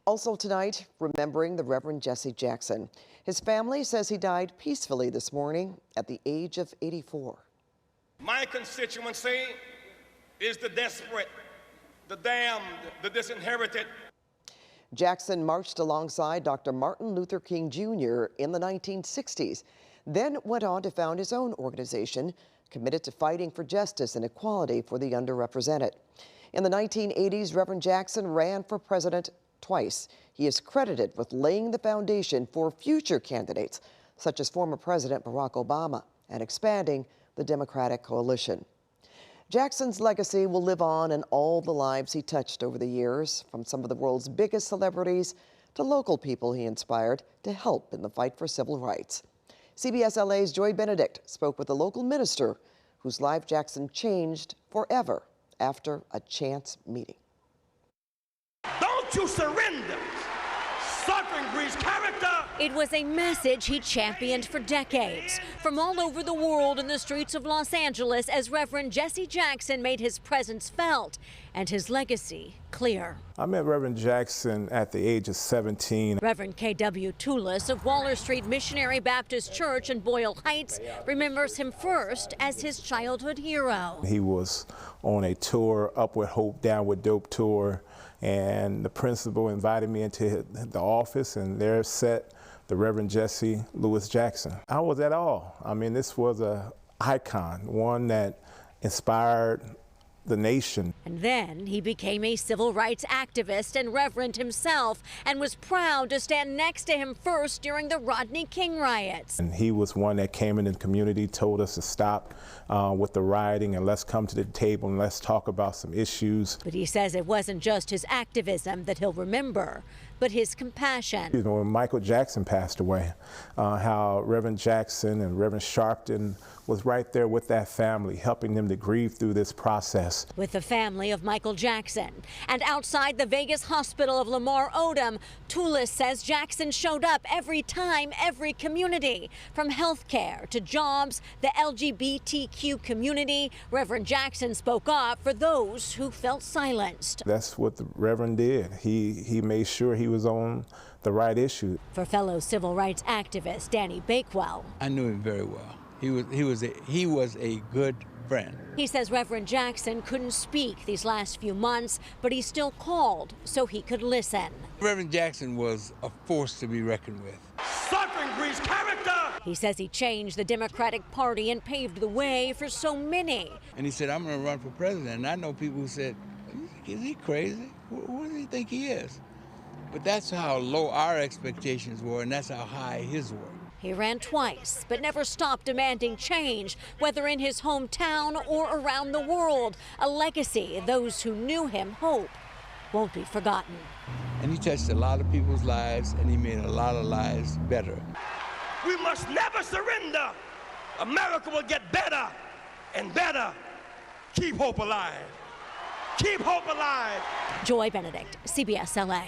Also tonight, remembering the Reverend Jesse Jackson. His family says he died peacefully this morning at the age of 84. My constituency is the desperate, the damned, the disinherited. Jackson marched alongside Dr. Martin Luther King Jr. in the 1960s, then went on to found his own organization committed to fighting for justice and equality for the underrepresented. In the 1980s, Reverend Jackson ran for president twice. He is credited with laying the foundation for future candidates, such as former President Barack Obama, and expanding the Democratic coalition. Jackson's legacy will live on in all the lives he touched over the years, from some of the world's biggest celebrities to local people he inspired to help in the fight for civil rights. CBS LA's Joy Benedict spoke with a local minister whose life Jackson changed forever after a chance meeting. Don't you surrender. Suffering breeds character. It was a message he championed for decades. From all over the world in the streets of Los Angeles as Reverend Jesse Jackson made his presence felt and his legacy clear. I met Reverend Jackson at the age of 17. Reverend K.W. Toulis of Waller Street Missionary Baptist Church in Boyle Heights remembers him first as his childhood hero. He was on a tour, Upward Hope, Downward Dope tour, and the principal invited me into the office, and there sat the Reverend Jesse Louis Jackson. I was at awe. I mean, this was an icon, one that inspired the nation. And then he became a civil rights activist and reverend himself, and was proud to stand next to him first during the Rodney King riots. And he was one that came in the community, told us to stop with the rioting and let's come to the table and let's talk about some issues. But he says it wasn't just his activism that he'll remember, but his compassion. You know, when Michael Jackson passed away, how Reverend Jackson and Reverend Sharpton was right there with that family, helping them to grieve through this process. With the family of Michael Jackson. And outside the Vegas hospital of Lamar Odom, Toulis says Jackson showed up every time, every community. From healthcare to jobs, the LGBTQ community, Reverend Jackson spoke up for those who felt silenced. That's what the Reverend did. He made sure he was on the right issue. For fellow civil rights activist Danny Bakewell, I knew him very well. He was a good friend. He says Reverend Jackson couldn't speak these last few months, but he still called so he could listen. Reverend Jackson was a force to be reckoned with. Suffering breeds character. He says he changed the Democratic Party and paved the way for so many. And he said, I'm going to run for president. And I know people who said, is he crazy? What does he think he is? But that's how low our expectations were, and that's how high his were. He ran twice, but never stopped demanding change, whether in his hometown or around the world. A legacy those who knew him hope won't be forgotten. And he touched a lot of people's lives, and he made a lot of lives better. We must never surrender. America will get better and better. Keep hope alive. Keep hope alive. Joy Benedict, CBS LA.